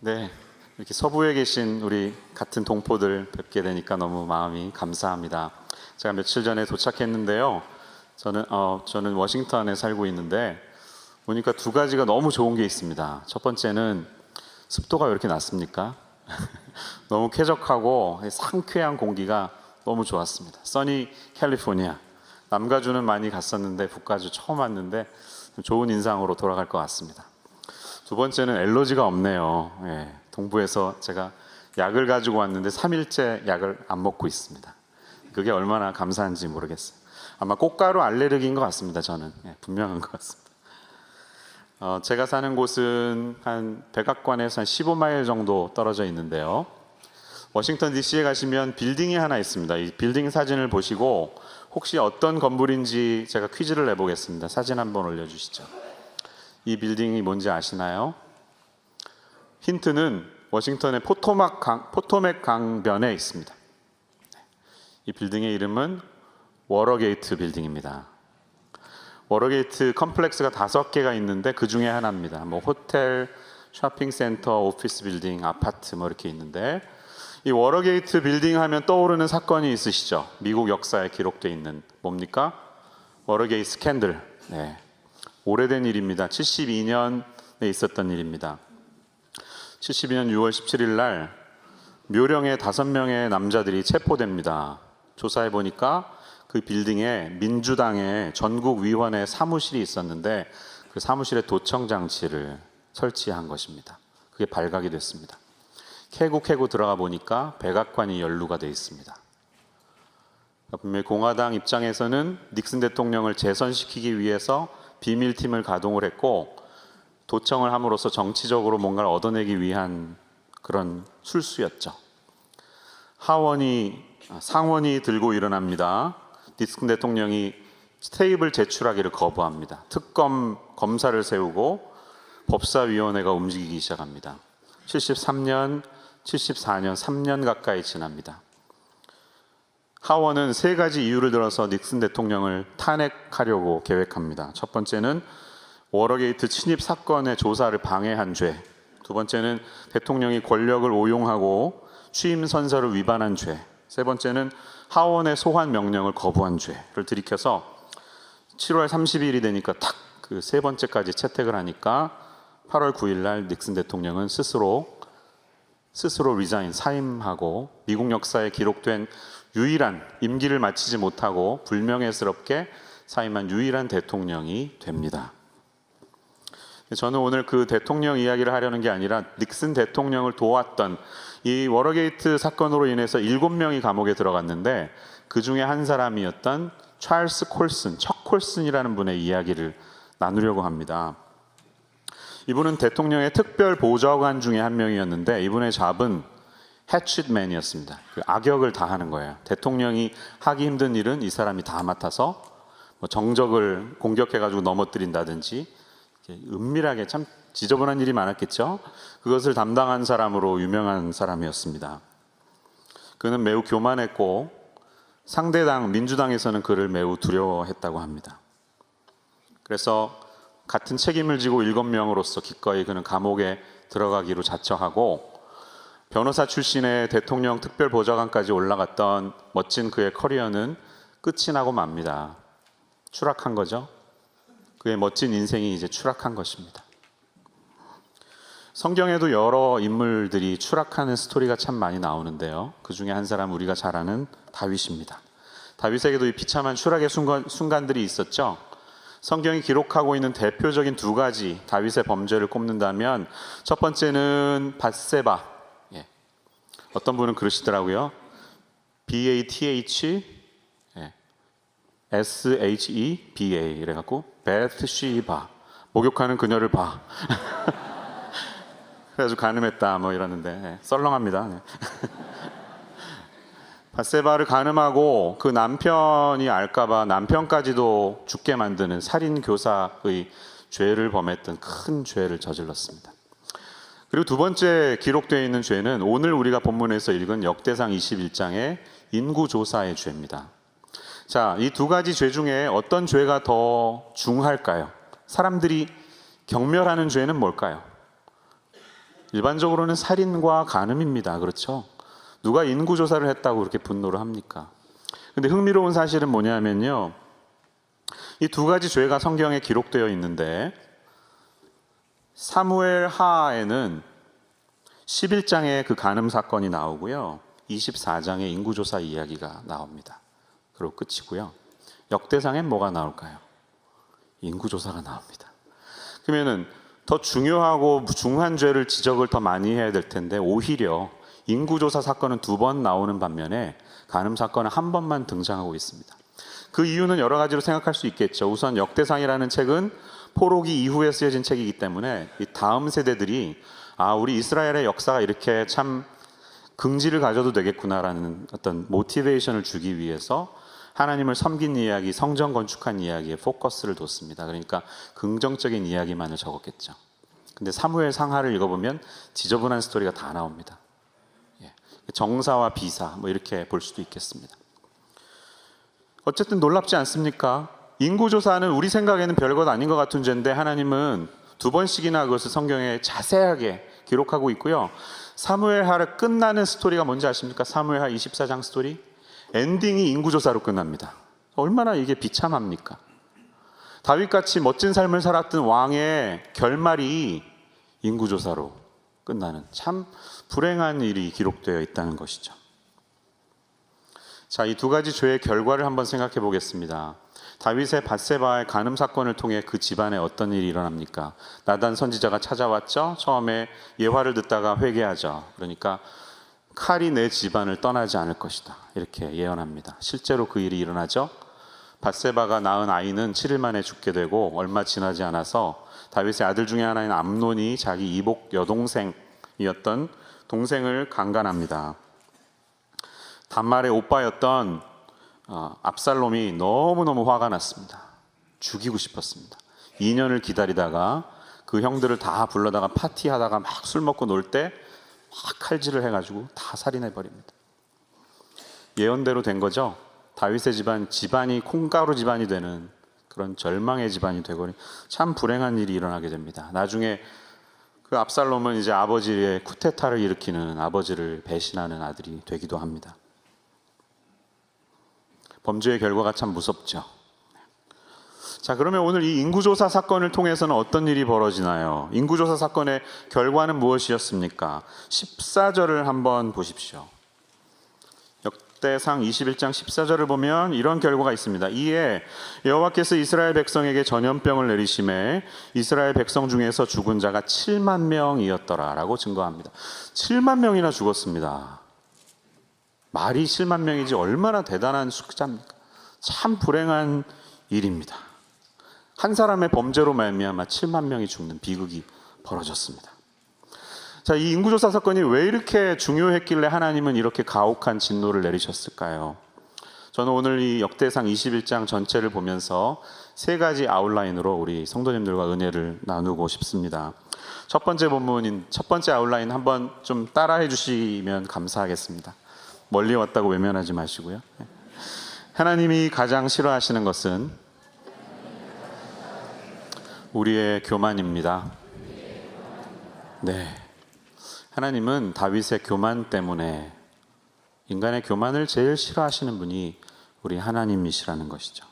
네, 이렇게 서부에 계신 우리 같은 동포들 뵙게 되니까 너무 마음이 감사합니다. 제가 며칠 전에 도착했는데요. 저는 워싱턴에 살고 있는데 보니까 두 가지가 너무 좋은 게 있습니다. 첫 번째는 습도가 왜 이렇게 낮습니까? 너무 쾌적하고 상쾌한 공기가 너무 좋았습니다. 써니 캘리포니아. 남가주는 많이 갔었는데 북가주 처음 왔는데 좋은 인상으로 돌아갈 것 같습니다. 두 번째는 엘러지가 없네요. 동부에서 제가 약을 가지고 왔는데 3일째 약을 안 먹고 있습니다. 그게 얼마나 감사한지 모르겠어요. 아마 꽃가루 알레르기인 것 같습니다. 저는 분명한 것 같습니다. 제가 사는 곳은 한 백악관에서 한 15마일 정도 떨어져 있는데요. 워싱턴 DC에 가시면 빌딩이 하나 있습니다. 이 빌딩 사진을 보시고 혹시 어떤 건물인지 제가 퀴즈를 내보겠습니다. 사진 한번 올려주시죠. 이 빌딩이 뭔지 아시나요? 힌트는 워싱턴의 포토맥 강변에 있습니다. 이 빌딩의 이름은 워러게이트 빌딩입니다. 워러게이트 컴플렉스가 5개가 있는데 그 중에 하나입니다. 호텔, 쇼핑센터, 오피스 빌딩, 아파트 이렇게 있는데 이 워러게이트 빌딩 하면 떠오르는 사건이 있으시죠? 미국 역사에 기록되어 있는 뭡니까? 워러게이트 스캔들. 오래된 일입니다. 72년에 있었던 일입니다. 72년 6월 17일 날 묘령의 5명의 남자들이 체포됩니다. 조사해 보니까 그 빌딩에 민주당의 전국위원회 사무실이 있었는데 그 사무실에 도청 장치를 설치한 것입니다. 그게 발각이 됐습니다. 캐고 들어가 보니까 백악관이 연루가 되어 있습니다. 분명히 공화당 입장에서는 닉슨 대통령을 재선시키기 위해서 비밀팀을 가동을 했고 도청을 함으로써 정치적으로 뭔가를 얻어내기 위한 그런 술수였죠. 상원이 들고 일어납니다. 닉슨 대통령이 테이블 제출하기를 거부합니다. 검사를 세우고 법사위원회가 움직이기 시작합니다. 73년, 74년, 3년 가까이 지납니다. 하원은 3가지 이유를 들어서 닉슨 대통령을 탄핵하려고 계획합니다. 첫 번째는 워러게이트 침입 사건의 조사를 방해한 죄, 두 번째는 대통령이 권력을 오용하고 취임 선서를 위반한 죄, 세 번째는 하원의 소환 명령을 거부한 죄를 들이켜서 7월 30일이 되니까 딱 그 3번째까지 채택을 하니까 8월 9일 날 닉슨 대통령은 스스로 사임하고 미국 역사에 기록된 유일한 임기를 마치지 못하고 불명예스럽게 사임한 유일한 대통령이 됩니다. 저는 오늘 그 대통령 이야기를 하려는 게 아니라 닉슨 대통령을 도왔던 이 워러게이트 사건으로 인해서 7명이 감옥에 들어갔는데 그 중에 한 사람이었던 찰스 콜슨, 척 콜슨이라는 분의 이야기를 나누려고 합니다. 이분은 대통령의 특별 보좌관 중에 한 명이었는데 이분의 잡은 해치맨이었습니다. 그 악역을 다 하는 거예요. 대통령이 하기 힘든 일은 이 사람이 다 맡아서 정적을 공격해가지고 넘어뜨린다든지 은밀하게 참 지저분한 일이 많았겠죠. 그것을 담당한 사람으로 유명한 사람이었습니다. 그는 매우 교만했고 상대당 민주당에서는 그를 매우 두려워했다고 합니다. 그래서 같은 책임을 지고 7명으로서 기꺼이 그는 감옥에 들어가기로 자처하고 변호사 출신의 대통령 특별보좌관까지 올라갔던 멋진 그의 커리어는 끝이 나고 맙니다. 추락한 거죠. 그의 멋진 인생이 이제 추락한 것입니다. 성경에도 여러 인물들이 추락하는 스토리가 참 많이 나오는데요. 그 중에 한 사람 우리가 잘 아는 다윗입니다. 다윗에게도 이 비참한 추락의 순간들이 있었죠. 성경이 기록하고 있는 대표적인 2가지 다윗의 범죄를 꼽는다면 첫 번째는 밧세바. 어떤 분은 그러시더라고요. BATH SHEBA 이래갖고 베트시바, 목욕하는 그녀를 봐. 그래가지고 가늠했다 이러는데 썰렁합니다. 밧세바를 가늠하고 그 남편이 알까봐 남편까지도 죽게 만드는 살인 교사의 죄를 범했던 큰 죄를 저질렀습니다. 그리고 두 번째 기록되어 있는 죄는 오늘 우리가 본문에서 읽은 역대상 21장의 인구조사의 죄입니다. 자, 이 2가지 죄 중에 어떤 죄가 더 중할까요? 사람들이 경멸하는 죄는 뭘까요? 일반적으로는 살인과 간음입니다. 그렇죠? 누가 인구조사를 했다고 그렇게 분노를 합니까? 근데 흥미로운 사실은 뭐냐면요, 이 두 가지 죄가 성경에 기록되어 있는데 사무엘 하에는 11장에 그 간음 사건이 나오고요, 24장에 인구조사 이야기가 나옵니다. 그리고 끝이고요. 역대상엔 뭐가 나올까요? 인구조사가 나옵니다. 그러면은 더 중요하고 중한 죄를 지적을 더 많이 해야 될 텐데 오히려 인구조사 사건은 2번 나오는 반면에 간음 사건은 1번만 등장하고 있습니다. 그 이유는 여러 가지로 생각할 수 있겠죠. 우선 역대상이라는 책은 포로기 이후에 쓰여진 책이기 때문에 이 다음 세대들이 우리 이스라엘의 역사가 이렇게 참 긍지를 가져도 되겠구나라는 어떤 모티베이션을 주기 위해서 하나님을 섬긴 이야기, 성전 건축한 이야기에 포커스를 뒀습니다. 그러니까 긍정적인 이야기만을 적었겠죠. 근데 사무엘 상하를 읽어보면 지저분한 스토리가 다 나옵니다. 정사와 비사 뭐 이렇게 볼 수도 있겠습니다. 어쨌든 놀랍지 않습니까? 인구조사는 우리 생각에는 별것 아닌 것 같은 죄인데 하나님은 2번씩이나 그것을 성경에 자세하게 기록하고 있고요. 사무엘하를 끝나는 스토리가 뭔지 아십니까? 사무엘하 24장 스토리. 엔딩이 인구조사로 끝납니다. 얼마나 이게 비참합니까? 다윗같이 멋진 삶을 살았던 왕의 결말이 인구조사로 끝나는 참 불행한 일이 기록되어 있다는 것이죠. 자, 이 2가지 죄의 결과를 한번 생각해 보겠습니다. 다윗의 밧세바의 간음 사건을 통해 그 집안에 어떤 일이 일어납니까? 나단 선지자가 찾아왔죠. 처음에 예화를 듣다가 회개하죠. 그러니까 칼이 내 집안을 떠나지 않을 것이다, 이렇게 예언합니다. 실제로 그 일이 일어나죠. 밧세바가 낳은 아이는 7일 만에 죽게 되고 얼마 지나지 않아서 다윗의 아들 중에 하나인 암논이 자기 이복 여동생이었던 동생을 강간합니다. 단말의 오빠였던 압살롬이 너무너무 화가 났습니다. 죽이고 싶었습니다. 2년을 기다리다가 그 형들을 다 불러다가 파티하다가 막 술 먹고 놀 때 막 칼질을 해가지고 다 살인해버립니다. 예언대로 된 거죠. 다윗의 집안이 콩가루 집안이 되는 그런 절망의 집안이 되고 참 불행한 일이 일어나게 됩니다. 나중에 그 압살롬은 이제 아버지의 쿠데타를 일으키는, 아버지를 배신하는 아들이 되기도 합니다. 범죄의 결과가 참 무섭죠. 자, 그러면 오늘 이 인구조사 사건을 통해서는 어떤 일이 벌어지나요? 인구조사 사건의 결과는 무엇이었습니까? 14절을 한번 보십시오. 역대상 21장 14절을 보면 이런 결과가 있습니다. 이에 여호와께서 이스라엘 백성에게 전염병을 내리심에 이스라엘 백성 중에서 죽은 자가 7만 명이었더라 라고 증거합니다. 7만 명이나 죽었습니다. 말이 7만 명이지 얼마나 대단한 숫자입니까? 참 불행한 일입니다. 한 사람의 범죄로 말미암아 7만 명이 죽는 비극이 벌어졌습니다. 자, 이 인구조사 사건이 왜 이렇게 중요했길래 하나님은 이렇게 가혹한 진노를 내리셨을까요? 저는 오늘 이 역대상 21장 전체를 보면서 3가지 아웃라인으로 우리 성도님들과 은혜를 나누고 싶습니다. 첫 번째 본문인 첫 번째 아웃라인 한번 좀 따라해 주시면 감사하겠습니다. 멀리 왔다고 외면하지 마시고요. 하나님이 가장 싫어하시는 것은 우리의 교만입니다. 네, 하나님은 다윗의 교만 때문에, 인간의 교만을 제일 싫어하시는 분이 우리 하나님이시라는 것이죠.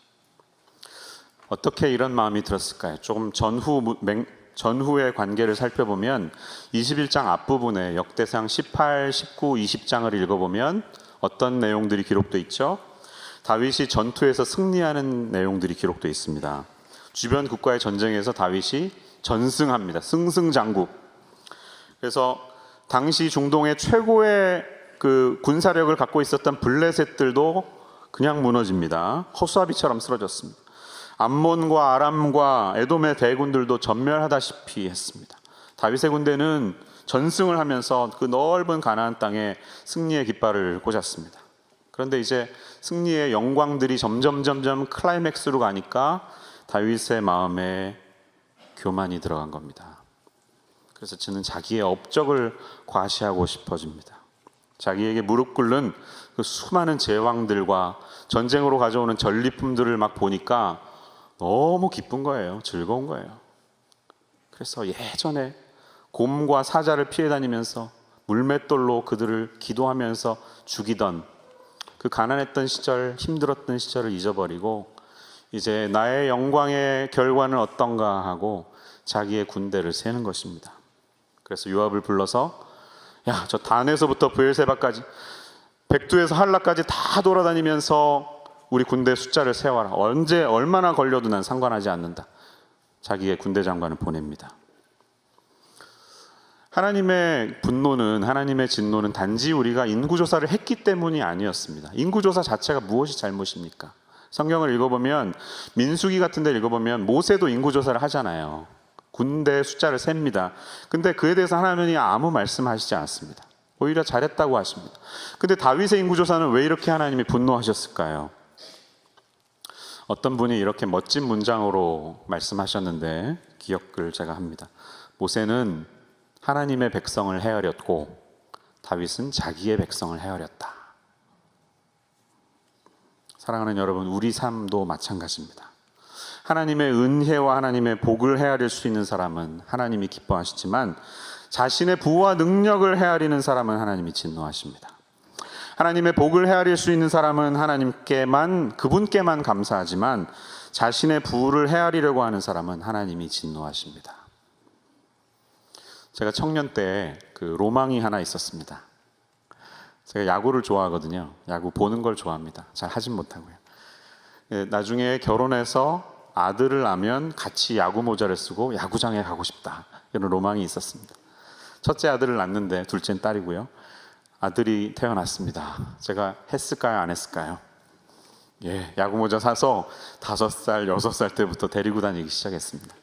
어떻게 이런 마음이 들었을까요? 조금 전후의 관계를 살펴보면 21장 앞부분에 역대상 18, 19, 20장을 읽어보면 어떤 내용들이 기록되어 있죠? 다윗이 전투에서 승리하는 내용들이 기록되어 있습니다. 주변 국가의 전쟁에서 다윗이 전승합니다. 승승장구. 그래서 당시 중동의 최고의 그 군사력을 갖고 있었던 블레셋들도 그냥 무너집니다. 허수아비처럼 쓰러졌습니다. 암몬과 아람과 에돔의 대군들도 전멸하다시피 했습니다. 다윗의 군대는 전승을 하면서 그 넓은 가나안 땅에 승리의 깃발을 꽂았습니다. 그런데 이제 승리의 영광들이 점점 클라이맥스로 가니까 다윗의 마음에 교만이 들어간 겁니다. 그래서 저는 자기의 업적을 과시하고 싶어집니다. 자기에게 무릎 꿇는 그 수많은 제왕들과 전쟁으로 가져오는 전리품들을 막 보니까 너무 기쁜 거예요. 즐거운 거예요. 그래서 예전에 곰과 사자를 피해 다니면서 물맷돌로 그들을 기도하면서 죽이던 그 가난했던 시절, 힘들었던 시절을 잊어버리고 이제 나의 영광의 결과는 어떤가 하고 자기의 군대를 세는 것입니다. 그래서 요압을 불러서 야, 저 단에서부터 브엘세바까지 백두에서 할라까지 다 돌아다니면서 우리 군대 숫자를 세워라. 언제 얼마나 걸려도 난 상관하지 않는다. 자기의 군대 장관을 보냅니다. 하나님의 분노는, 하나님의 진노는 단지 우리가 인구조사를 했기 때문이 아니었습니다. 인구조사 자체가 무엇이 잘못입니까? 성경을 읽어보면, 민수기 같은 데 읽어보면 모세도 인구조사를 하잖아요. 군대 숫자를 셉니다. 근데 그에 대해서 하나님이 아무 말씀하시지 않습니다. 오히려 잘했다고 하십니다. 근데 다윗의 인구조사는 왜 이렇게 하나님이 분노하셨을까요? 어떤 분이 이렇게 멋진 문장으로 말씀하셨는데 기억을 제가 합니다. 모세는 하나님의 백성을 헤아렸고 다윗은 자기의 백성을 헤아렸다. 사랑하는 여러분, 우리 삶도 마찬가지입니다. 하나님의 은혜와 하나님의 복을 헤아릴 수 있는 사람은 하나님이 기뻐하시지만 자신의 부와 능력을 헤아리는 사람은 하나님이 진노하십니다. 하나님의 복을 헤아릴 수 있는 사람은 그분께만 감사하지만 자신의 부를 헤아리려고 하는 사람은 하나님이 진노하십니다. 제가 청년 때 그 로망이 하나 있었습니다. 제가 야구를 좋아하거든요. 야구 보는 걸 좋아합니다. 잘 하진 못하고요. 나중에 결혼해서 아들을 낳으면 같이 야구 모자를 쓰고 야구장에 가고 싶다. 이런 로망이 있었습니다. 첫째 아들을 낳았는데 둘째는 딸이고요. 아들이 태어났습니다. 제가 했을까요? 안 했을까요? 예, 야구 모자 사서 5살, 6살 때부터 데리고 다니기 시작했습니다.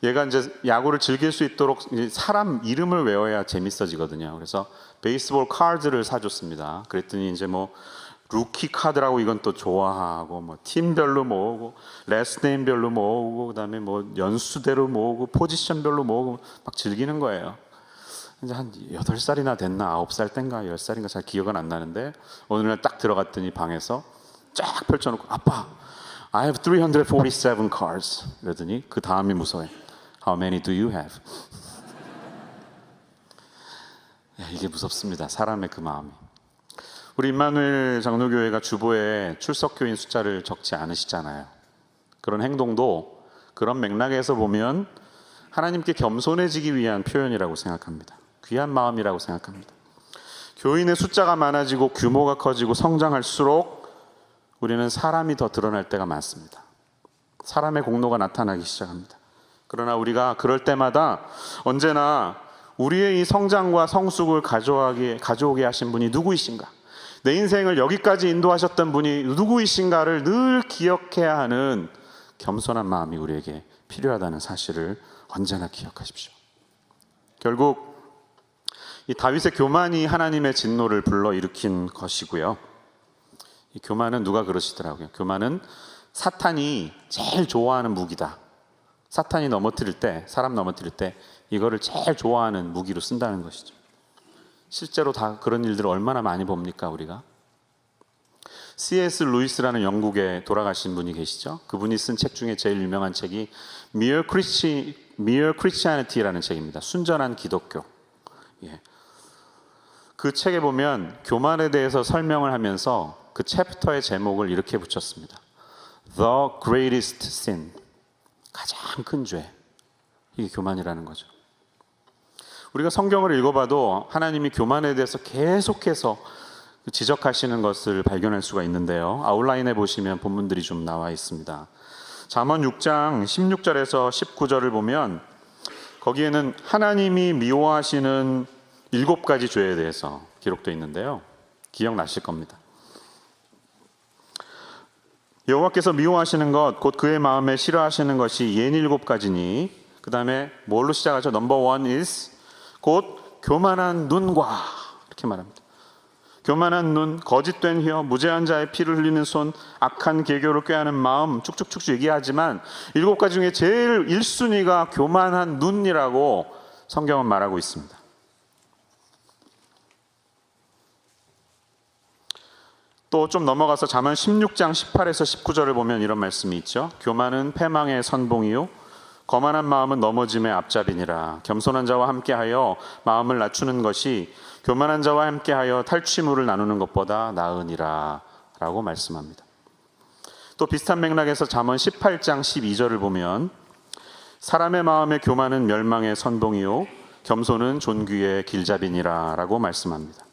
얘가 이제 야구를 즐길 수 있도록 사람 이름을 외워야 재밌어지거든요. 그래서 베이스볼 카드를 사줬습니다. 그랬더니 이제 뭐 루키 카드라고 이건 또 좋아하고 뭐 팀별로 모으고 레스네임별로 모으고 그다음에 뭐 연수대로 모으고 포지션별로 모으고 막 즐기는 거예요. 이제 한 8살이나 됐나 9살 땐가 10살인가 잘 기억은 안 나는데 어느 날 딱 들어갔더니 방에서 쫙 펼쳐놓고 아빠 I have 347 cards 그러더니 그 다음이 무서워요. How many do you have? 이게 무섭습니다. 사람의 그 마음이. 우리 임마누엘 장로교회가 주보에 출석교인 숫자를 적지 않으시잖아요. 그런 행동도 그런 맥락에서 보면 하나님께 겸손해지기 위한 표현이라고 생각합니다. 귀한 마음이라고 생각합니다. 교인의 숫자가 많아지고 규모가 커지고 성장할수록 우리는 사람이 더 드러날 때가 많습니다. 사람의 공로가 나타나기 시작합니다. 그러나 우리가 그럴 때마다 언제나 우리의 이 성장과 성숙을 가져오게 하신 분이 누구이신가? 내 인생을 여기까지 인도하셨던 분이 누구이신가를 늘 기억해야 하는 겸손한 마음이 우리에게 필요하다는 사실을 언제나 기억하십시오. 결국 이 다윗의 교만이 하나님의 진노를 불러일으킨 것이고요. 이 교만은 누가 그러시더라고요. 교만은 사탄이 제일 좋아하는 무기다. 사탄이 사람 넘어뜨릴 때 이거를 제일 좋아하는 무기로 쓴다는 것이죠. 실제로 다 그런 일들을 얼마나 많이 봅니까 우리가? C.S. 루이스라는 영국에 돌아가신 분이 계시죠. 그분이 쓴 책 중에 제일 유명한 책이 Mere Christianity라는 책입니다. 순전한 기독교. 예. 그 책에 보면 교만에 대해서 설명을 하면서 그 챕터의 제목을 이렇게 붙였습니다. The greatest sin. 가장 큰 죄. 이게 교만이라는 거죠. 우리가 성경을 읽어봐도 하나님이 교만에 대해서 계속해서 지적하시는 것을 발견할 수가 있는데요. 아웃라인에 보시면 본문들이 좀 나와 있습니다. 잠언 6장 16절에서 19절을 보면 거기에는 하나님이 미워하시는 7가지 죄에 대해서 기록되어 있는데요. 기억나실 겁니다. 여호와께서 미워하시는 것, 곧 그의 마음에 싫어하시는 것이 옌 7가지니 그 다음에 뭘로 시작하죠? 넘버 1 is 곧 교만한 눈과 이렇게 말합니다. 교만한 눈, 거짓된 혀, 무죄한 자의 피를 흘리는 손, 악한 계교를 꾀하는 마음 쭉쭉쭉 얘기하지만 7가지 중에 제일 1순위가 교만한 눈이라고 성경은 말하고 있습니다. 또 좀 넘어가서 잠언 16장 18에서 19절을 보면 이런 말씀이 있죠. 교만은 패망의 선봉이요 거만한 마음은 넘어짐의 앞잡이니라. 겸손한 자와 함께하여 마음을 낮추는 것이 교만한 자와 함께하여 탈취물을 나누는 것보다 나으니라 라고 말씀합니다. 또 비슷한 맥락에서 잠언 18장 12절을 보면 사람의 마음의 교만은 멸망의 선봉이요 겸손은 존귀의 길잡이니라 라고 말씀합니다.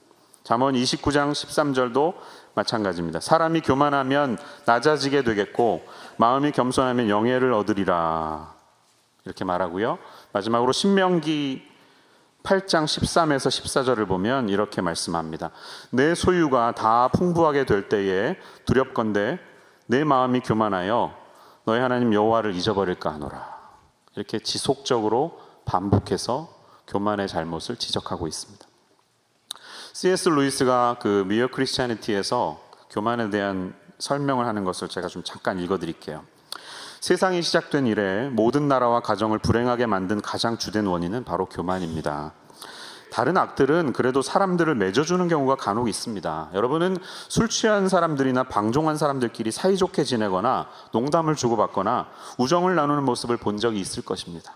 잠언 29장 13절도 마찬가지입니다. 사람이 교만하면 낮아지게 되겠고 마음이 겸손하면 영예를 얻으리라 이렇게 말하고요. 마지막으로 신명기 8장 13에서 14절을 보면 이렇게 말씀합니다. 내 소유가 다 풍부하게 될 때에 두렵건대 내 마음이 교만하여 너의 하나님 여호와를 잊어버릴까 하노라. 이렇게 지속적으로 반복해서 교만의 잘못을 지적하고 있습니다. C.S. 루이스가 그 미어 크리스티애니티에서 교만에 대한 설명을 하는 것을 제가 좀 잠깐 읽어드릴게요. 세상이 시작된 이래 모든 나라와 가정을 불행하게 만든 가장 주된 원인은 바로 교만입니다. 다른 악들은 그래도 사람들을 맺어주는 경우가 간혹 있습니다. 여러분은 술 취한 사람들이나 방종한 사람들끼리 사이좋게 지내거나 농담을 주고받거나 우정을 나누는 모습을 본 적이 있을 것입니다.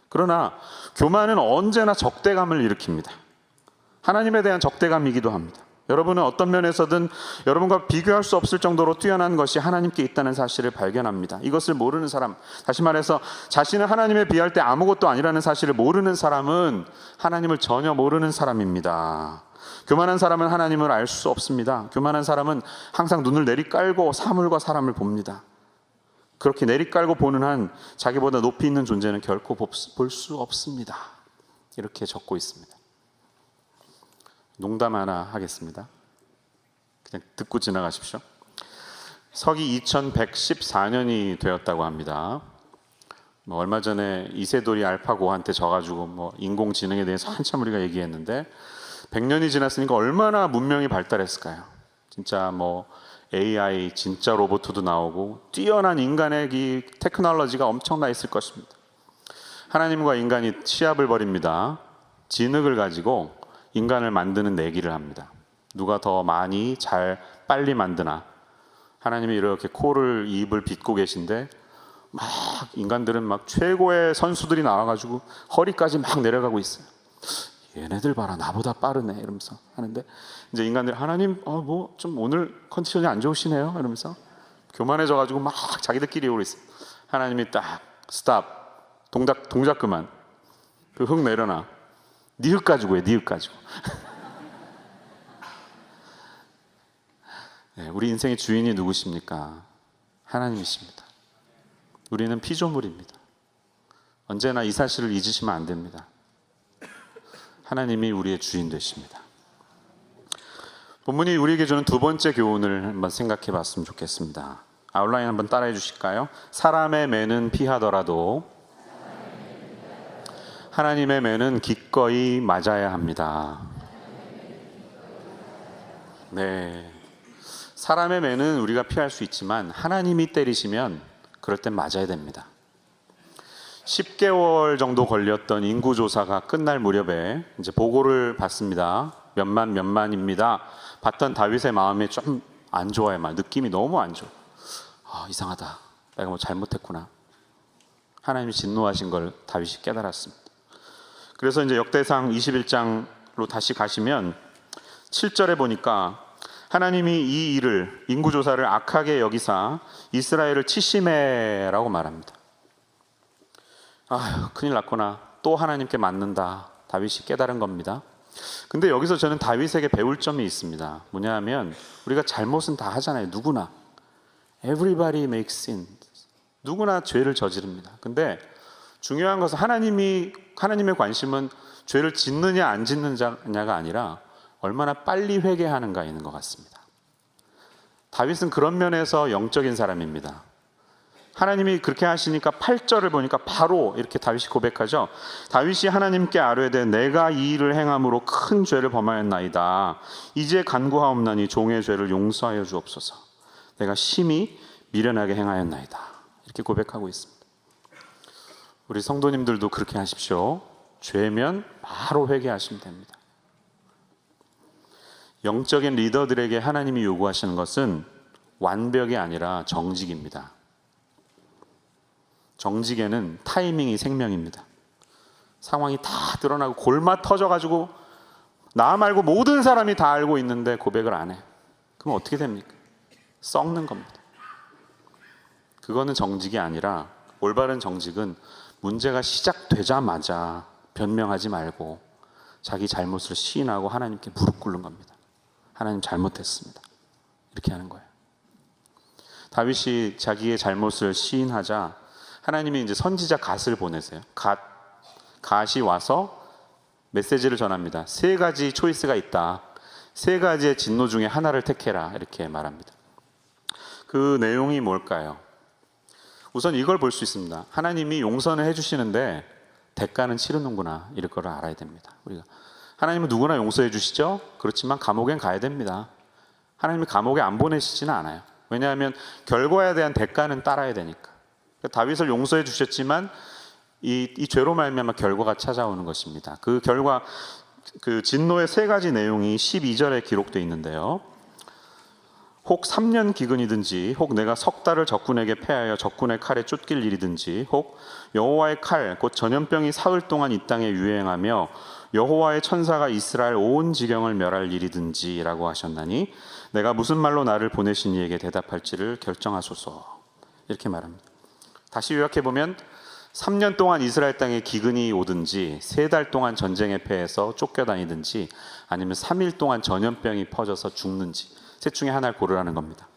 그러나 교만은 언제나 적대감을 일으킵니다. 하나님에 대한 적대감이기도 합니다. 여러분은 어떤 면에서든 여러분과 비교할 수 없을 정도로 뛰어난 것이 하나님께 있다는 사실을 발견합니다. 이것을 모르는 사람, 다시 말해서 자신을 하나님에 비할 때 아무것도 아니라는 사실을 모르는 사람은 하나님을 전혀 모르는 사람입니다. 교만한 사람은 하나님을 알 수 없습니다. 교만한 사람은 항상 눈을 내리깔고 사물과 사람을 봅니다. 그렇게 내리깔고 보는 한 자기보다 높이 있는 존재는 결코 볼 수 없습니다. 이렇게 적고 있습니다. 농담 하나 하겠습니다. 그냥 듣고 지나가십시오. 서기 2114년이 되었다고 합니다. 얼마 전에 이세돌이 알파고한테 져가지고 인공지능에 대해서 한참 우리가 얘기했는데 100년이 지났으니까 얼마나 문명이 발달했을까요? 진짜 AI, 진짜 로봇도 나오고 뛰어난 인간의 이 테크놀로지가 엄청나 있을 것입니다. 하나님과 인간이 시합을 벌입니다. 진흙을 가지고 인간을 만드는 내기를 합니다. 누가 더 많이 빨리 만드나. 하나님이 이렇게 코를 입을 빗고 계신데 막 인간들은 막 최고의 선수들이 나와가지고 허리까지 막 내려가고 있어요. 얘네들 봐라, 나보다 빠르네 이러면서 하는데 이제 인간들이 하나님 좀 오늘 컨디션이 안 좋으시네요 이러면서 교만해져가지고 막 자기들끼리 오고 있어요. 하나님이 딱 스탑, 동작 그만, 그 흙 내려놔. 네 흙 가지고 해, 네 흙 가지고. 네, 우리 인생의 주인이 누구십니까? 하나님이십니다. 우리는 피조물입니다. 언제나 이 사실을 잊으시면 안 됩니다. 하나님이 우리의 주인 되십니다. 본문이 우리에게 주는 두 번째 교훈을 한번 생각해 봤으면 좋겠습니다. 아웃라인 한번 따라해 주실까요? 사람의 매는 피하더라도 하나님의 매는 기꺼이 맞아야 합니다. 네, 사람의 매는 우리가 피할 수 있지만 하나님이 때리시면 그럴 땐 맞아야 됩니다. 10개월 정도 걸렸던 인구조사가 끝날 무렵에 이제 보고를 받습니다. 몇만입니다. 봤던 다윗의 마음이 좀 안 좋아요. 느낌이 너무 안 좋아. 이상하다. 내가 잘못했구나. 하나님이 진노하신 걸 다윗이 깨달았습니다. 그래서 이제 역대상 21장로 다시 가시면 7절에 보니까 하나님이 이 일을, 인구조사를 악하게 여기사 이스라엘을 치심해라고 말합니다. 큰일 났구나. 또 하나님께 맞는다. 다윗이 깨달은 겁니다. 근데 여기서 저는 다윗에게 배울 점이 있습니다. 뭐냐 하면 우리가 잘못은 다 하잖아요. 누구나. Everybody makes sin. 누구나 죄를 저지릅니다. 근데 중요한 것은 하나님의 관심은 죄를 짓느냐 안 짓느냐가 아니라 얼마나 빨리 회개하는가 있는 것 같습니다. 다윗은 그런 면에서 영적인 사람입니다. 하나님이 그렇게 하시니까 8절을 보니까 바로 이렇게 다윗이 고백하죠. 다윗이 하나님께 아뢰되 내가 이 일을 행함으로 큰 죄를 범하였나이다. 이제 간구하옵나니 종의 죄를 용서하여 주옵소서. 내가 심히 미련하게 행하였나이다. 이렇게 고백하고 있습니다. 우리 성도님들도 그렇게 하십시오. 죄면 바로 회개하시면 됩니다. 영적인 리더들에게 하나님이 요구하시는 것은 완벽이 아니라 정직입니다. 정직에는 타이밍이 생명입니다. 상황이 다 드러나고 골마 터져가지고 나 말고 모든 사람이 다 알고 있는데 고백을 안 해. 그럼 어떻게 됩니까? 썩는 겁니다. 그거는 정직이 아니라, 올바른 정직은 문제가 시작되자마자 변명하지 말고 자기 잘못을 시인하고 하나님께 무릎 꿇는 겁니다. 하나님 잘못했습니다. 이렇게 하는 거예요. 다윗이 자기의 잘못을 시인하자 하나님이 이제 선지자 갓을 보내세요. 갓이 와서 메시지를 전합니다. 3가지 초이스가 있다. 3가지의 진노 중에 하나를 택해라. 이렇게 말합니다. 그 내용이 뭘까요? 우선 이걸 볼 수 있습니다. 하나님이 용서는 해주시는데 대가는 치르는구나. 이럴 걸 알아야 됩니다. 우리가 하나님은 누구나 용서해 주시죠. 그렇지만 감옥엔 가야 됩니다. 하나님이 감옥에 안 보내시지는 않아요. 왜냐하면 결과에 대한 대가는 따라야 되니까. 다윗을 용서해 주셨지만 이 죄로 말미암아 결과가 찾아오는 것입니다. 그 결과, 그 진노의 3가지 내용이 12절에 기록되어 있는데요. 혹 3년 기근이든지, 혹 내가 석 달을 적군에게 패하여 적군의 칼에 쫓길 일이든지, 혹 여호와의 칼 곧 전염병이 사흘 동안 이 땅에 유행하며 여호와의 천사가 이스라엘 온 지경을 멸할 일이든지라고 하셨나니 내가 무슨 말로 나를 보내신 이에게 대답할지를 결정하소서. 이렇게 말합니다. 다시 요약해 보면 3년 동안 이스라엘 땅에 기근이 오든지, 3달 동안 전쟁에 패해서 쫓겨다니든지, 아니면 3일 동안 전염병이 퍼져서 죽는지, 셋 중에 하나를 고르라는 겁니다.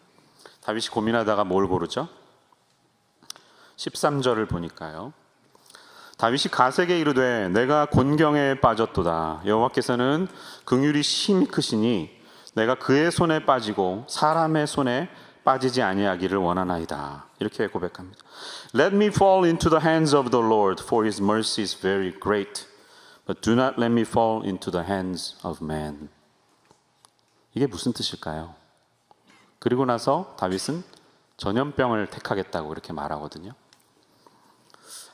다윗이 고민하다가 뭘 고르죠? 13절을 보니까요. 다윗이 갓에게 이르되 내가 곤경에 빠졌도다. 여호와께서는 긍휼이 심히 크시니 내가 그의 손에 빠지고 사람의 손에 빠지지 아니하기를 원하나이다. 이렇게 고백합니다. Let me fall into the hands of the Lord, for his mercy is very great. But do not let me fall into the hands of man. 이게 무슨 뜻일까요? 그리고 나서 다윗은 전염병을 택하겠다고 이렇게 말하거든요.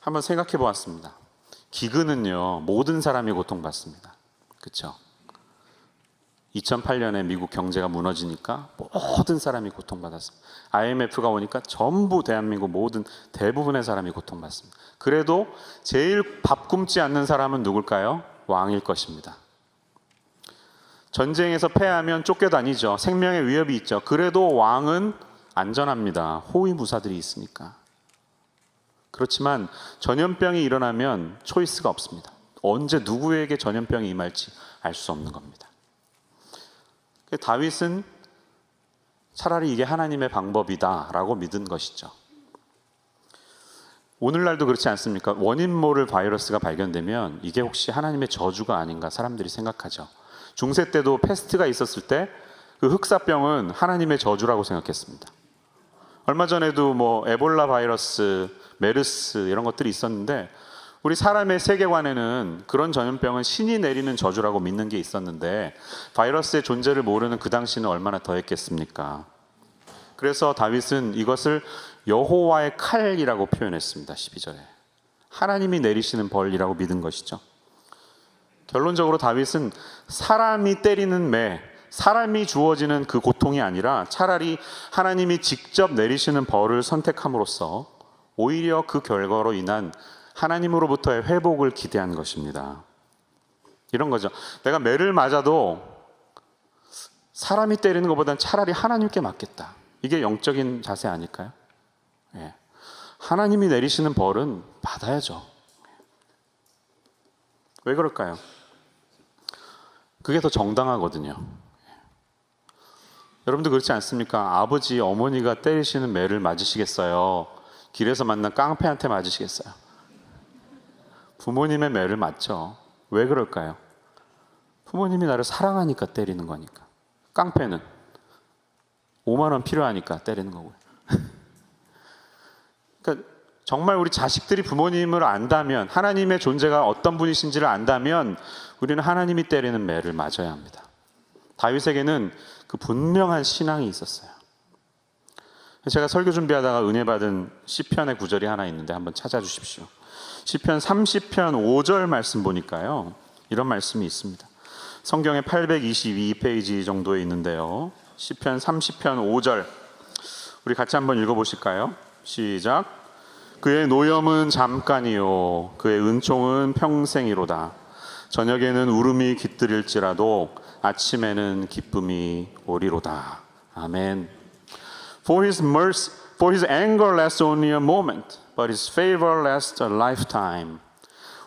한번 생각해 보았습니다. 기근은요, 모든 사람이 고통받습니다. 그렇죠? 2008년에 미국 경제가 무너지니까 모든 사람이 고통받았습니다. IMF가 오니까 전부 대한민국 모든 대부분의 사람이 고통받습니다. 그래도 제일 밥 굶지 않는 사람은 누굴까요? 왕일 것입니다. 전쟁에서 패하면 쫓겨다니죠. 생명의 위협이 있죠. 그래도 왕은 안전합니다. 호위무사들이 있으니까. 그렇지만 전염병이 일어나면 초이스가 없습니다. 언제 누구에게 전염병이 임할지 알 수 없는 겁니다. 다윗은 차라리 이게 하나님의 방법이다라고 믿은 것이죠. 오늘날도 그렇지 않습니까? 원인 모를 바이러스가 발견되면 이게 혹시 하나님의 저주가 아닌가 사람들이 생각하죠. 중세 때도 패스트가 있었을 때 그 흑사병은 하나님의 저주라고 생각했습니다. 얼마 전에도 뭐 에볼라 바이러스, 메르스 이런 것들이 있었는데 우리 사람의 세계관에는 그런 전염병은 신이 내리는 저주라고 믿는 게 있었는데 바이러스의 존재를 모르는 그 당시는 얼마나 더했겠습니까? 그래서 다윗은 이것을 여호와의 칼이라고 표현했습니다. 12절에. 하나님이 내리시는 벌이라고 믿은 것이죠. 결론적으로 다윗은 사람이 때리는 매, 사람이 주어지는 그 고통이 아니라 차라리 하나님이 직접 내리시는 벌을 선택함으로써 오히려 그 결과로 인한 하나님으로부터의 회복을 기대한 것입니다. 이런 거죠. 내가 매를 맞아도 사람이 때리는 것보다는 차라리 하나님께 맞겠다. 이게 영적인 자세 아닐까요? 예. 하나님이 내리시는 벌은 받아야죠. 왜 그럴까요? 그게 더 정당하거든요. 여러분도 그렇지 않습니까? 아버지, 어머니가 때리시는 매를 맞으시겠어요? 길에서 만난 깡패한테 맞으시겠어요? 부모님의 매를 맞죠. 왜 그럴까요? 부모님이 나를 사랑하니까 때리는 거니까. 깡패는 5만 원 필요하니까 때리는 거고요. 그러니까 정말 우리 자식들이 부모님을 안다면, 하나님의 존재가 어떤 분이신지를 안다면 우리는 하나님이 때리는 매를 맞아야 합니다. 다윗에게는 그 분명한 신앙이 있었어요. 제가 설교 준비하다가 은혜 받은 시편의 구절이 하나 있는데 한번 찾아주십시오. 시편 30편 5절 말씀 보니까요, 이런 말씀이 있습니다. 성경에 822페이지 정도에 있는데요. 시편 30편 5절 우리 같이 한번 읽어보실까요? 시작. 그의 노염은 잠깐이요 그의 은총은 평생이로다. 저녁에는 울음이 깃들일지라도 아침에는 기쁨이 오리로다. 아멘. For his anger lasts only a moment, but his favor lasts a lifetime.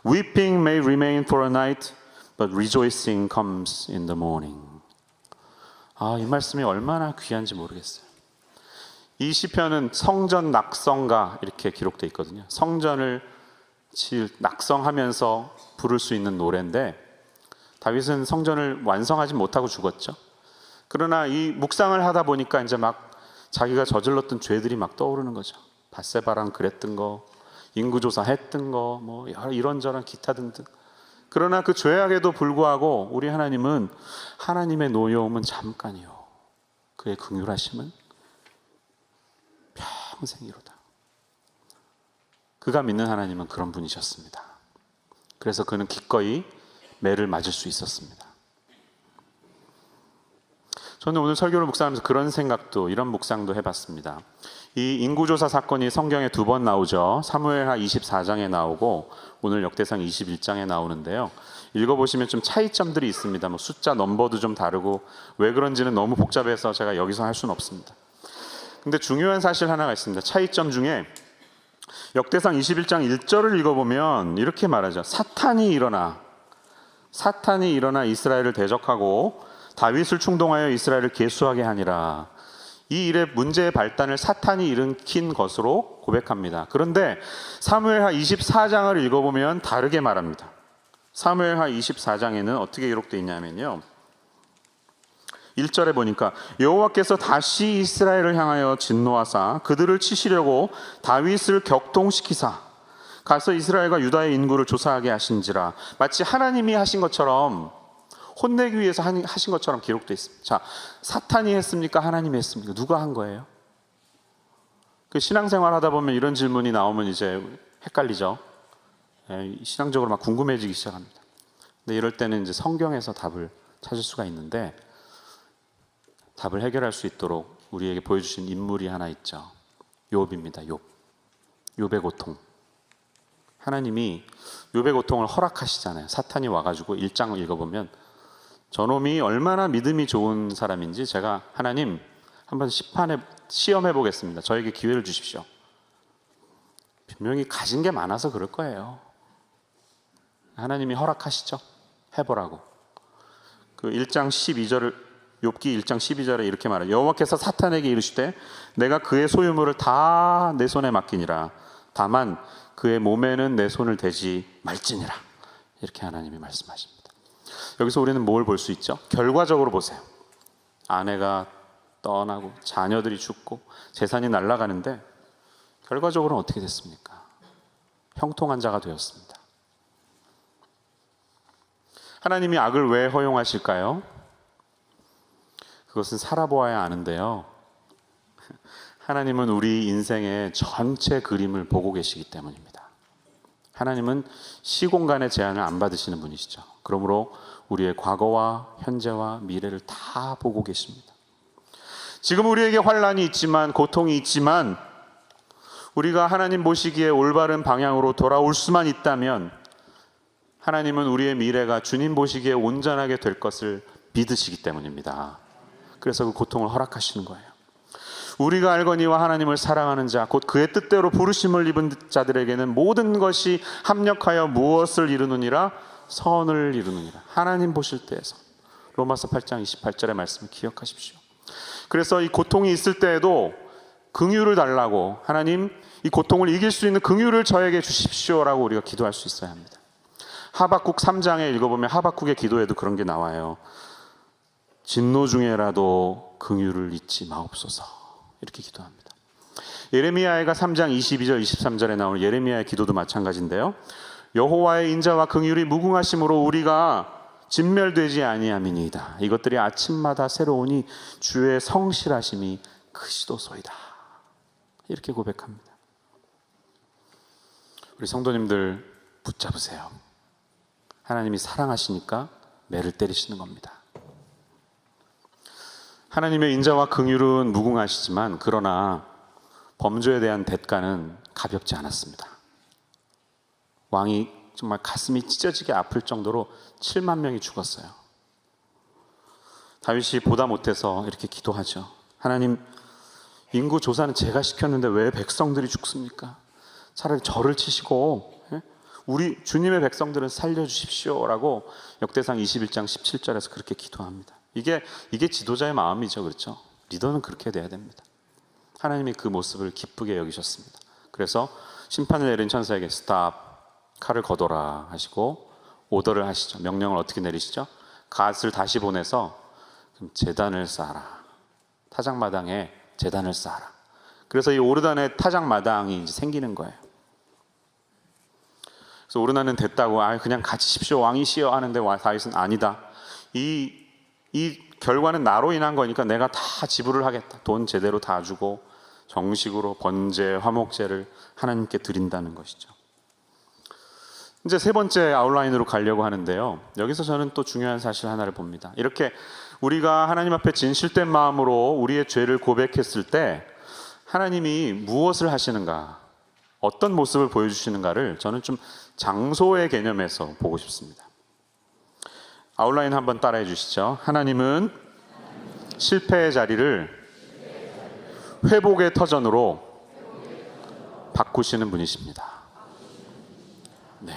Weeping may remain for a night, but rejoicing comes in the morning. 이 말씀이 얼마나 귀한지 모르겠어요. 이 시편은 성전 낙성가 이렇게 기록되어 있거든요. 성전을 낙성하면서 부를 수 있는 노래인데 다윗은 성전을 완성하지 못하고 죽었죠. 그러나 이 묵상을 하다 보니까 이제 막 자기가 저질렀던 죄들이 막 떠오르는 거죠. 밧세바랑 그랬던 거, 인구조사 했던 거, 뭐 이런저런 기타 등등. 그러나 그 죄악에도 불구하고 우리 하나님은 하나님의 노여움은 잠깐이요 그의 긍휼하심은 평생이로다. 그가 믿는 하나님은 그런 분이셨습니다. 그래서 그는 기꺼이 매를 맞을 수 있었습니다. 저는 오늘 설교를 묵상하면서 그런 생각도, 이런 묵상도 해봤습니다. 이 인구조사 사건이 성경에 2번 나오죠. 사무엘하 24장에 나오고 오늘 역대상 21장에 나오는데요. 읽어보시면 좀 차이점들이 있습니다. 뭐 숫자 넘버도 좀 다르고 왜 그런지는 너무 복잡해서 제가 여기서 할 수는 없습니다. 근데 중요한 사실 하나가 있습니다. 차이점 중에 역대상 21장 1절을 읽어보면 이렇게 말하죠. 사탄이 일어나 이스라엘을 대적하고 다윗을 충동하여 이스라엘을 계수하게 하니라. 이 일의 문제의 발단을 사탄이 일으킨 것으로 고백합니다. 그런데 사무엘하 24장을 읽어보면 다르게 말합니다. 사무엘하 24장에는 어떻게 기록되어 있냐면요, 1절에 보니까 여호와께서 다시 이스라엘을 향하여 진노하사 그들을 치시려고 다윗을 격동시키사 가서 이스라엘과 유다의 인구를 조사하게 하신지라. 마치 하나님이 하신 것처럼, 혼내기 위해서 하신 것처럼 기록되어 있습니다. 자, 사탄이 했습니까? 하나님이 했습니까? 누가 한 거예요? 그 신앙생활 하다 보면 이런 질문이 나오면 이제 헷갈리죠. 신앙적으로 막 궁금해지기 시작합니다. 근데 이럴 때는 이제 성경에서 답을 찾을 수가 있는데, 답을 해결할 수 있도록 우리에게 보여주신 인물이 하나 있죠. 욥입니다. 욥의 고통. 하나님이 욥의 고통을 허락하시잖아요. 사탄이 와가지고 1장을 읽어보면 저놈이 얼마나 믿음이 좋은 사람인지 제가 하나님 한번 시험해 보겠습니다. 저에게 기회를 주십시오. 분명히 가진 게 많아서 그럴 거예요. 하나님이 허락하시죠. 해보라고. 그 1장 12절을 욥기 1장 12절에 이렇게 말해요. 여호와께서 사탄에게 이르시되 내가 그의 소유물을 다 내 손에 맡기니라. 다만 그의 몸에는 내 손을 대지 말지니라. 이렇게 하나님이 말씀하십니다. 여기서 우리는 뭘 볼 수 있죠? 결과적으로 보세요. 아내가 떠나고 자녀들이 죽고 재산이 날아가는데 결과적으로는 어떻게 됐습니까? 형통한 자가 되었습니다. 하나님이 악을 왜 허용하실까요? 그것은 살아보아야 아는데요. 하나님은 우리 인생의 전체 그림을 보고 계시기 때문입니다. 하나님은 시공간의 제한을 안 받으시는 분이시죠. 그러므로 우리의 과거와 현재와 미래를 다 보고 계십니다. 지금 우리에게 환난이 있지만, 고통이 있지만, 우리가 하나님 보시기에 올바른 방향으로 돌아올 수만 있다면 하나님은 우리의 미래가 주님 보시기에 온전하게 될 것을 믿으시기 때문입니다. 그래서 그 고통을 허락하시는 거예요. 우리가 알거니와 하나님을 사랑하는 자, 곧 그의 뜻대로 부르심을 입은 자들에게는 모든 것이 합력하여 무엇을 이루느니라? 선을 이루느니라. 하나님 보실 때에서. 로마서 8장 28절의 말씀을 기억하십시오. 그래서 이 고통이 있을 때에도 긍휼을 달라고, 하나님 이 고통을 이길 수 있는 긍휼을 저에게 주십시오라고 우리가 기도할 수 있어야 합니다. 하박국 3장에 읽어보면 하박국의 기도에도 그런 게 나와요. 진노 중에라도 긍휼을 잊지 마옵소서. 이렇게 기도합니다. 예레미야가 3장 22절 23절에 나오는 예레미야의 기도도 마찬가지인데요. 여호와의 인자와 긍휼이 무궁하심으로 우리가 진멸되지 아니함이니이다. 이것들이 아침마다 새로우니 주의 성실하심이 크시도소이다. 이렇게 고백합니다. 우리 성도님들 붙잡으세요. 하나님이 사랑하시니까 매를 때리시는 겁니다. 하나님의 인자와 긍휼은 무궁하시지만, 그러나 범죄에 대한 대가는 가볍지 않았습니다. 왕이 정말 가슴이 찢어지게 아플 정도로 7만 명이 죽었어요. 다윗이 보다 못해서 이렇게 기도하죠. 하나님, 인구 조사는 제가 시켰는데 왜 백성들이 죽습니까? 차라리 저를 치시고 우리 주님의 백성들은 살려주십시오라고 역대상 21장 17절에서 그렇게 기도합니다. 이게 지도자의 마음이죠. 그렇죠? 리더는 그렇게 돼야 됩니다. 하나님이 그 모습을 기쁘게 여기셨습니다. 그래서 심판을 내린 천사에게 스탑, 칼을 거둬라 하시고 오더를 하시죠. 명령을 어떻게 내리시죠? 갓을 다시 보내서 제단을 쌓아라. 타작마당에 제단을 쌓아라. 그래서 이 오르단의 타작마당이 이제 생기는 거예요. 그래서 오르단은 됐다고 그냥 가지십시오 왕이시여 하는데 다윗은 아니다. 이 결과는 나로 인한 거니까 내가 다 지불을 하겠다. 돈 제대로 다 주고 정식으로 번제, 화목제를 하나님께 드린다는 것이죠. 이제 세 번째 아웃라인으로 가려고 하는데요. 여기서 저는 또 중요한 사실 하나를 봅니다. 이렇게 우리가 하나님 앞에 진실된 마음으로 우리의 죄를 고백했을 때 하나님이 무엇을 하시는가, 어떤 모습을 보여주시는가를 저는 좀 장소의 개념에서 보고 싶습니다. 아웃라인 한번 따라해 주시죠. 하나님은 실패의 자리를 회복의 터전으로 바꾸시는 분이십니다. 네.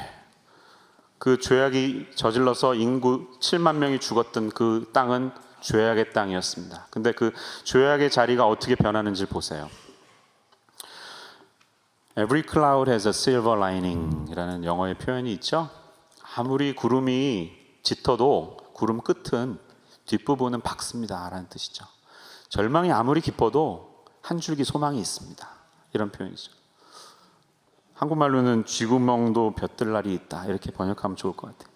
그 죄악이 저질러서 인구 7만 명이 죽었던 그 땅은 죄악의 땅이었습니다. 근데 그 죄악의 자리가 어떻게 변하는지 보세요. Every cloud has a silver lining 이라는 영어의 표현이 있죠. 아무리 구름이 짙어도 구름 끝은 뒷부분은 밝습니다 라는 뜻이죠. 절망이 아무리 깊어도 한 줄기 소망이 있습니다. 이런 표현이죠. 한국말로는 쥐구멍도 볕들날이 있다 이렇게 번역하면 좋을 것 같아요.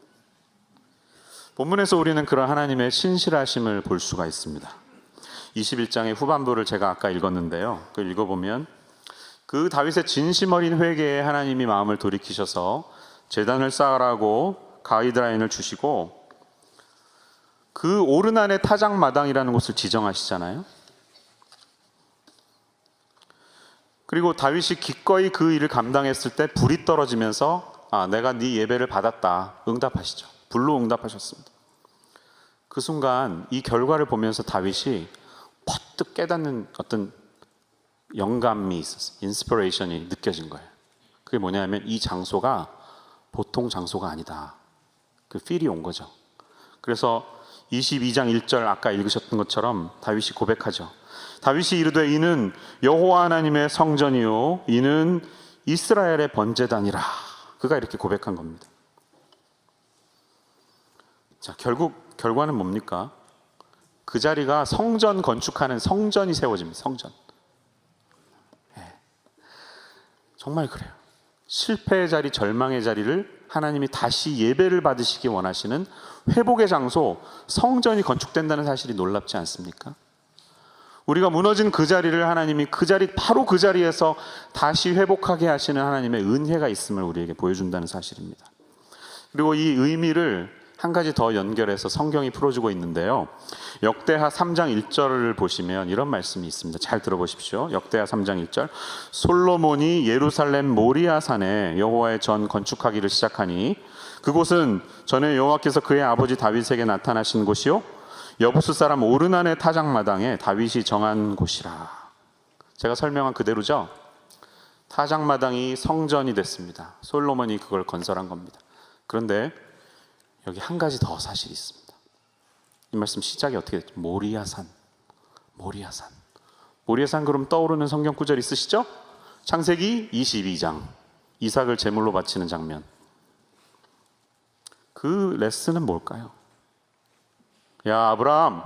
본문에서 우리는 그런 하나님의 신실하심을 볼 수가 있습니다. 21장의 후반부를 제가 아까 읽었는데요. 그걸 읽어보면 그 다윗의 진심 어린 회개에 하나님이 마음을 돌이키셔서 제단을 쌓으라고 가이드라인을 주시고 그 오르난의 타작마당이라는 곳을 지정하시잖아요. 그리고 다윗이 기꺼이 그 일을 감당했을 때 불이 떨어지면서 내가 네 예배를 받았다 응답하시죠. 불로 응답하셨습니다. 그 순간 이 결과를 보면서 다윗이 퍼뜩 깨닫는 어떤 영감이 있었어요. 인스피레이션이 느껴진 거예요. 그게 뭐냐면 이 장소가 보통 장소가 아니다. 그 필이 온 거죠. 그래서 22장 1절 아까 읽으셨던 것처럼 다윗이 고백하죠. 다윗이 이르되 이는 여호와 하나님의 성전이요 이는 이스라엘의 번제단이라. 그가 이렇게 고백한 겁니다. 자, 결국 결과는 뭡니까? 그 자리가 성전 건축하는 성전이 세워집니다. 성전. 정말 그래요. 실패의 자리, 절망의 자리를 하나님이 다시 예배를 받으시기 원하시는 회복의 장소, 성전이 건축된다는 사실이 놀랍지 않습니까? 우리가 무너진 그 자리를 하나님이 바로 그 자리에서 다시 회복하게 하시는 하나님의 은혜가 있음을 우리에게 보여준다는 사실입니다. 그리고 이 의미를 한 가지 더 연결해서 성경이 풀어주고 있는데요. 역대하 3장 1절을 보시면 이런 말씀이 있습니다. 잘 들어보십시오. 역대하 3장 1절. 솔로몬이 예루살렘 모리아산에 여호와의 전 건축하기를 시작하니 그곳은 전에 여호와께서 그의 아버지 다윗에게 나타나신 곳이요 여부스 사람 오르난의 타작마당에 다윗이 정한 곳이라. 제가 설명한 그대로죠. 타작마당이 성전이 됐습니다. 솔로몬이 그걸 건설한 겁니다. 그런데 여기 한 가지 더 사실이 있습니다. 이 말씀 시작이 어떻게 됐죠? 모리아산. 모리아산 그럼 떠오르는 성경 구절 있으시죠? 창세기 22장 이삭을 제물로 바치는 장면. 그 레슨은 뭘까요? 야 아브라함,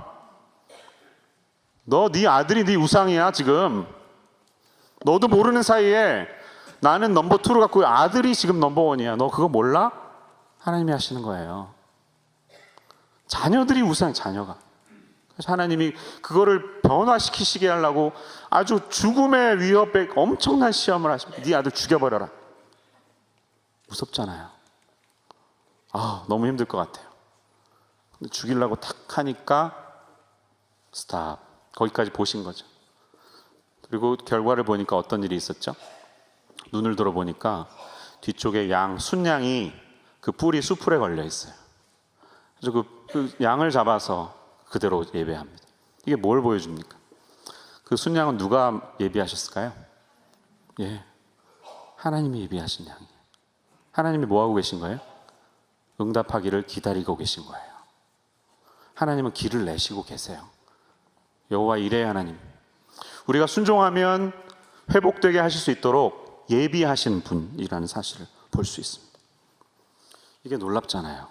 너 네 아들이 네 우상이야 지금. 너도 모르는 사이에 나는 넘버 2로 갖고 아들이 지금 넘버 1이야. 너 그거 몰라? 하나님이 하시는 거예요. 자녀들이 우상이 자녀가. 그래서 하나님이 그거를 변화시키시게 하려고 아주 죽음의 위협에 엄청난 시험을 하십니다. 네 아들 죽여버려라. 무섭잖아요. 너무 힘들 것 같아요. 근데 죽이려고 탁 하니까 스탑. 거기까지 보신 거죠. 그리고 결과를 보니까 어떤 일이 있었죠? 눈을 들어보니까 뒤쪽에 순양이 그 뿔이 수풀에 걸려 있어요. 그래서 그 양을 잡아서 그대로 예배합니다. 이게 뭘 보여줍니까? 그 순양은 누가 예비하셨을까요? 예, 하나님이 예비하신 양이에요. 하나님이 뭐 하고 계신 거예요? 응답하기를 기다리고 계신 거예요. 하나님은 길을 내시고 계세요. 여호와 이레의 하나님, 우리가 순종하면 회복되게 하실 수 있도록 예비하신 분이라는 사실을 볼 수 있습니다. 이게 놀랍잖아요.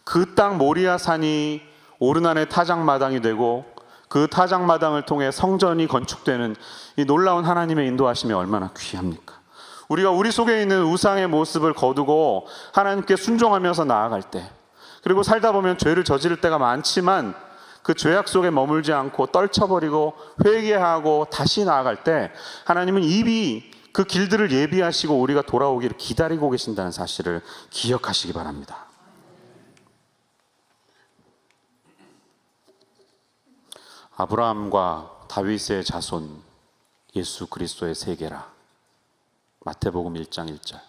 그 땅 모리아 산이 오르난의 타작마당이 되고 그 타작마당을 통해 성전이 건축되는 이 놀라운 하나님의 인도하심이 얼마나 귀합니까? 우리가 우리 속에 있는 우상의 모습을 거두고 하나님께 순종하면서 나아갈 때, 그리고 살다 보면 죄를 저지를 때가 많지만 그 죄악 속에 머물지 않고 떨쳐버리고 회개하고 다시 나아갈 때 하나님은 이미 그 길들을 예비하시고 우리가 돌아오기를 기다리고 계신다는 사실을 기억하시기 바랍니다. 아브라함과 다윗의 자손 예수 그리스도의 세계라. 마태복음 1장 1절.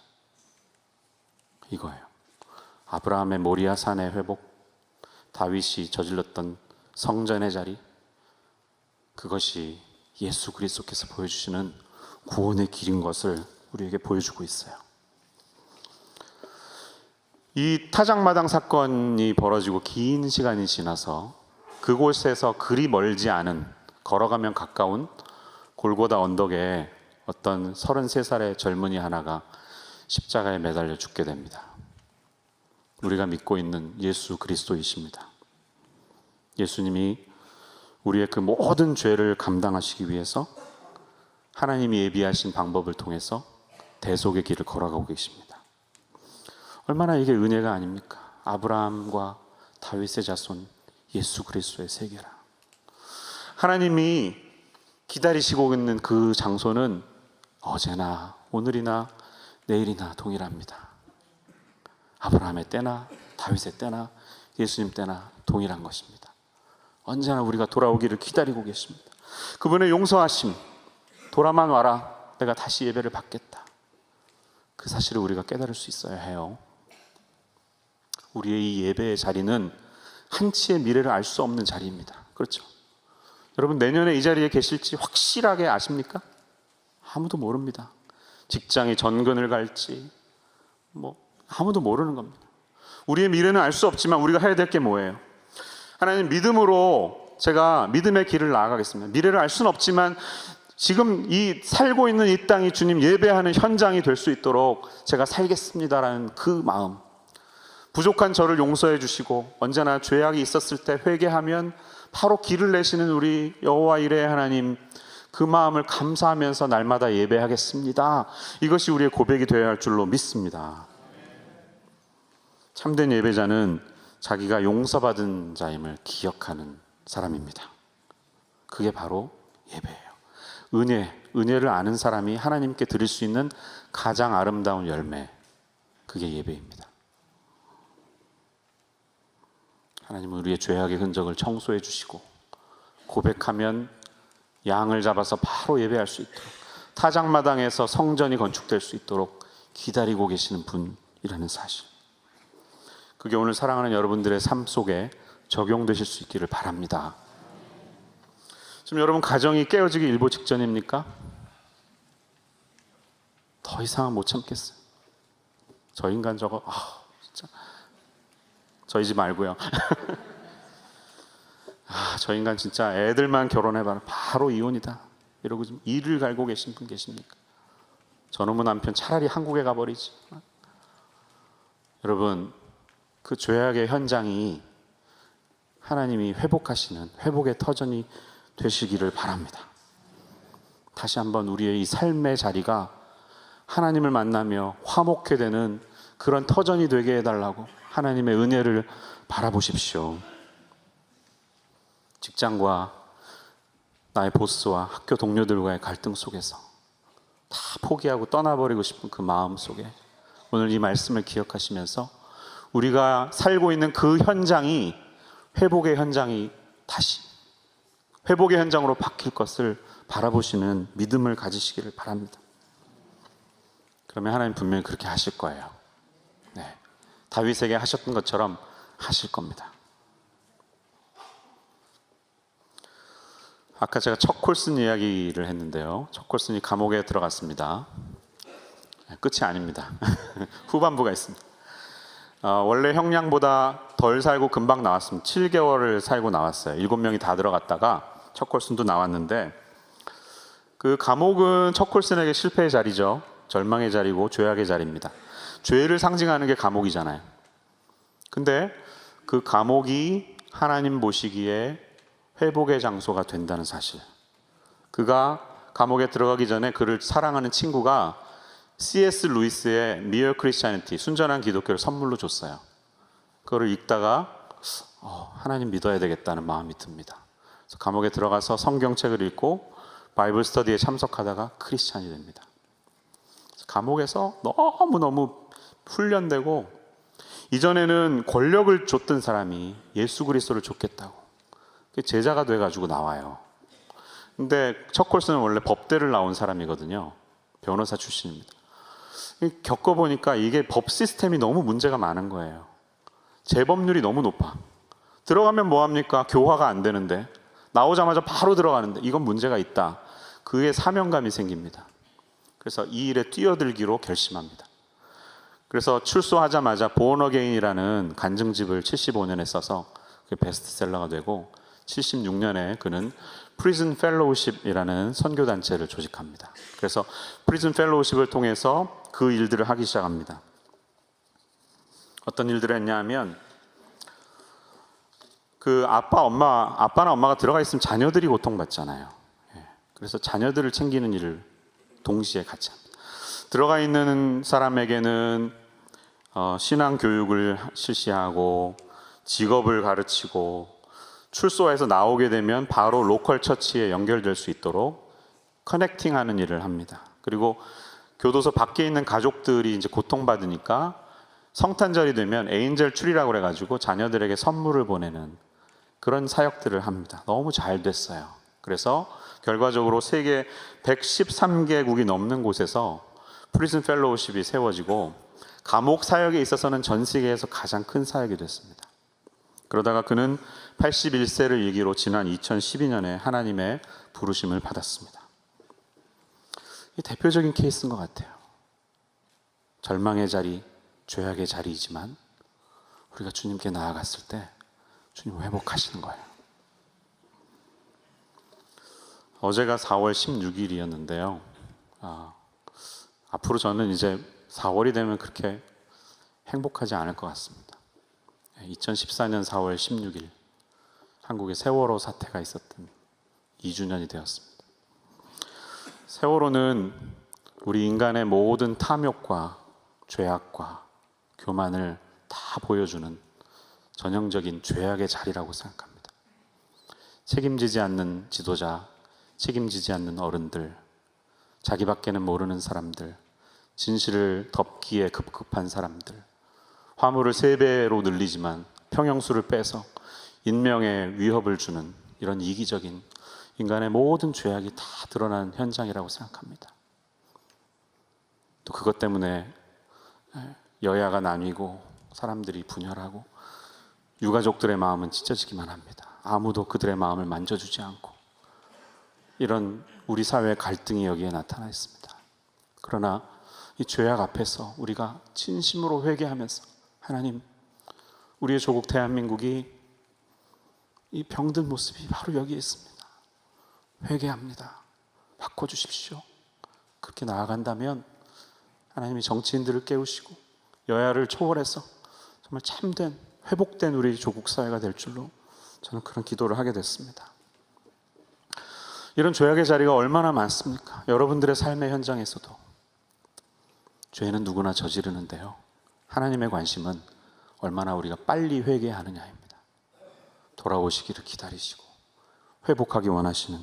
이거예요. 아브라함의 모리아 산의 회복, 다윗이 저질렀던 성전의 자리, 그것이 예수 그리스도께서 보여주시는 구원의 길인 것을 우리에게 보여주고 있어요. 이 타작마당 사건이 벌어지고 긴 시간이 지나서 그곳에서 그리 멀지 않은, 걸어가면 가까운 골고다 언덕에 어떤 33살의 젊은이 하나가 십자가에 매달려 죽게 됩니다. 우리가 믿고 있는 예수 그리스도이십니다. 예수님이 우리의 그 모든 죄를 감당하시기 위해서 하나님이 예비하신 방법을 통해서 대속의 길을 걸어가고 계십니다. 얼마나 이게 은혜가 아닙니까? 아브라함과 다윗의 자손 예수 그리스도의 세계라. 하나님이 기다리시고 있는 그 장소는 어제나 오늘이나 내일이나 동일합니다. 아브라함의 때나 다윗의 때나 예수님 때나 동일한 것입니다. 언제나 우리가 돌아오기를 기다리고 계십니다. 그분의 용서하심, 돌아만 와라, 내가 다시 예배를 받겠다. 그 사실을 우리가 깨달을 수 있어야 해요. 우리의 이 예배의 자리는 한치의 미래를 알 수 없는 자리입니다. 그렇죠? 여러분, 내년에 이 자리에 계실지 확실하게 아십니까? 아무도 모릅니다. 직장이 전근을 갈지 아무도 모르는 겁니다. 우리의 미래는 알 수 없지만 우리가 해야 될 게 뭐예요? 하나님, 믿음으로 제가 믿음의 길을 나아가겠습니다. 미래를 알 수는 없지만 지금 이 살고 있는 이 땅이 주님 예배하는 현장이 될 수 있도록 제가 살겠습니다라는 그 마음, 부족한 저를 용서해 주시고 언제나 죄악이 있었을 때 회개하면 바로 길을 내시는 우리 여호와 이레의 하나님, 그 마음을 감사하면서 날마다 예배하겠습니다. 이것이 우리의 고백이 되어야 할 줄로 믿습니다. 참된 예배자는 자기가 용서받은 자임을 기억하는 사람입니다. 그게 바로 예배예요. 은혜를 아는 사람이 하나님께 드릴 수 있는 가장 아름다운 열매, 그게 예배입니다. 하나님은 우리의 죄악의 흔적을 청소해 주시고 고백하면 양을 잡아서 바로 예배할 수 있도록, 타작마당에서 성전이 건축될 수 있도록 기다리고 계시는 분이라는 사실, 그게 오늘 사랑하는 여러분들의 삶 속에 적용되실 수 있기를 바랍니다. 지금 여러분 가정이 깨어지기 일보 직전입니까? 더 이상은 못 참겠어요. 저 인간 저거 진짜 저희 집 말고요. 저 인간 진짜 애들만 결혼해봐라 바로 이혼이다 이러고 좀 이를 갈고 계신 분 계십니까? 저놈의 남편 차라리 한국에 가버리지. 여러분, 그 죄악의 현장이 하나님이 회복하시는 회복의 터전이 되시기를 바랍니다. 다시 한번 우리의 이 삶의 자리가 하나님을 만나며 화목해 되는 그런 터전이 되게 해달라고 하나님의 은혜를 바라보십시오. 직장과 나의 보스와 학교 동료들과의 갈등 속에서 다 포기하고 떠나버리고 싶은 그 마음 속에 오늘 이 말씀을 기억하시면서 우리가 살고 있는 그 현장이 회복의 현장이 다시 회복의 현장으로 바뀔 것을 바라보시는 믿음을 가지시기를 바랍니다. 그러면 하나님 분명히 그렇게 하실 거예요. 네. 다윗에게 하셨던 것처럼 하실 겁니다. 아까 제가 첫 콜슨 이야기를 했는데요. 첫 콜슨이 감옥에 들어갔습니다. 끝이 아닙니다. 후반부가 있습니다. 원래 형량보다 덜 살고 금방 나왔습니다. 7개월을 살고 나왔어요. 7명이 다 들어갔다가 첫 콜슨도 나왔는데, 그 감옥은 첫 콜슨에게 실패의 자리죠. 절망의 자리고 죄악의 자리입니다. 죄를 상징하는 게 감옥이잖아요. 근데 그 감옥이 하나님 보시기에 회복의 장소가 된다는 사실. 그가 감옥에 들어가기 전에 그를 사랑하는 친구가 C.S. 루이스의 Mere Christianity, 순전한 기독교를 선물로 줬어요. 그거를 읽다가 하나님 믿어야 되겠다는 마음이 듭니다. 그래서 감옥에 들어가서 성경책을 읽고 바이블 스터디에 참석하다가 크리스찬이 됩니다. 감옥에서 너무너무 훈련되고, 이전에는 권력을 줬던 사람이 예수 그리스도를 줬겠다고 제자가 돼가지고 나와요. 근데 첫 콜슨은 원래 법대를 나온 사람이거든요. 변호사 출신입니다. 겪어보니까 이게 법 시스템이 너무 문제가 많은 거예요. 재범률이 너무 높아. 들어가면 뭐합니까? 교화가 안 되는데, 나오자마자 바로 들어가는데 이건 문제가 있다. 그의 사명감이 생깁니다. 그래서 이 일에 뛰어들기로 결심합니다. 그래서 출소하자마자 Born Again이라는 간증집을 75년에 써서 그게 베스트셀러가 되고, 76년에 그는 Prison Fellowship이라는 선교단체를 조직합니다. 그래서 Prison Fellowship을 통해서 그 일들을 하기 시작합니다. 어떤 일들을 했냐 하면, 그 아빠나 엄마가 들어가 있으면 자녀들이 고통받잖아요. 그래서 자녀들을 챙기는 일을 동시에 같이 합니다. 들어가 있는 사람에게는 신앙 교육을 실시하고 직업을 가르치고, 출소해서 나오게 되면 바로 로컬 처치에 연결될 수 있도록 커넥팅하는 일을 합니다. 그리고 교도소 밖에 있는 가족들이 이제 고통받으니까 성탄절이 되면 에인젤 트리라고 그래가지고 자녀들에게 선물을 보내는 그런 사역들을 합니다. 너무 잘 됐어요. 그래서 결과적으로 세계 113개국이 넘는 곳에서 프리즌 펠로우십이 세워지고, 감옥 사역에 있어서는 전 세계에서 가장 큰 사역이 됐습니다. 그러다가 그는 81세를 일기로 지난 2012년에 하나님의 부르심을 받았습니다. 이 대표적인 케이스인 것 같아요. 절망의 자리, 죄악의 자리이지만 우리가 주님께 나아갔을 때 주님 회복하시는 거예요. 어제가 4월 16일이었는데요. 앞으로 저는 이제 4월이 되면 그렇게 행복하지 않을 것 같습니다. 2014년 4월 16일 한국에 세월호 사태가 있었던 2주년이 되었습니다. 세월호는 우리 인간의 모든 탐욕과 죄악과 교만을 다 보여주는 전형적인 죄악의 자리라고 생각합니다. 책임지지 않는 지도자, 책임지지 않는 어른들, 자기밖에는 모르는 사람들, 진실을 덮기에 급급한 사람들, 화물을 3배로 늘리지만 평형수를 빼서 인명에 위협을 주는 이런 이기적인 인간의 모든 죄악이 다 드러난 현장이라고 생각합니다. 또 그것 때문에 여야가 나뉘고 사람들이 분열하고 유가족들의 마음은 찢어지기만 합니다. 아무도 그들의 마음을 만져주지 않고, 이런 우리 사회의 갈등이 여기에 나타나 있습니다. 그러나 이 죄악 앞에서 우리가 진심으로 회개하면서, 하나님, 우리의 조국 대한민국이 이 병든 모습이 바로 여기에 있습니다. 회개합니다. 바꿔주십시오. 그렇게 나아간다면 하나님이 정치인들을 깨우시고 여야를 초월해서 정말 참된, 회복된 우리 조국 사회가 될 줄로 저는 그런 기도를 하게 됐습니다. 이런 죄악의 자리가 얼마나 많습니까? 여러분들의 삶의 현장에서도 죄는 누구나 저지르는데요, 하나님의 관심은 얼마나 우리가 빨리 회개하느냐입니다. 돌아오시기를 기다리시고 회복하기 원하시는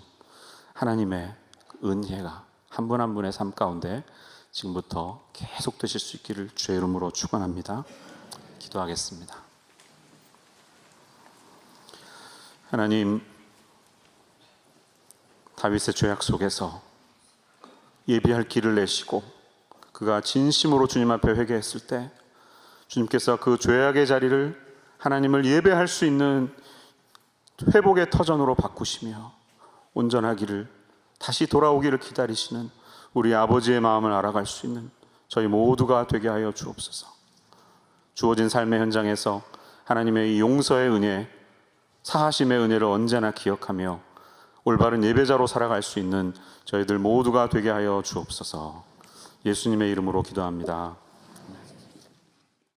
하나님의 은혜가 한 분 한 분의 삶 가운데 지금부터 계속 되실 수 있기를 주의 이름으로 축원합니다. 기도하겠습니다. 하나님, 다윗의 죄악 속에서 예비할 길을 내시고 그가 진심으로 주님 앞에 회개했을 때 주님께서 그 죄악의 자리를 하나님을 예배할 수 있는 회복의 터전으로 바꾸시며 온전하기를, 다시 돌아오기를 기다리시는 우리 아버지의 마음을 알아갈 수 있는 저희 모두가 되게 하여 주옵소서. 주어진 삶의 현장에서 하나님의 이 용서의 은혜, 사하심의 은혜를 언제나 기억하며 올바른 예배자로 살아갈 수 있는 저희들 모두가 되게 하여 주옵소서. 예수님의 이름으로 기도합니다.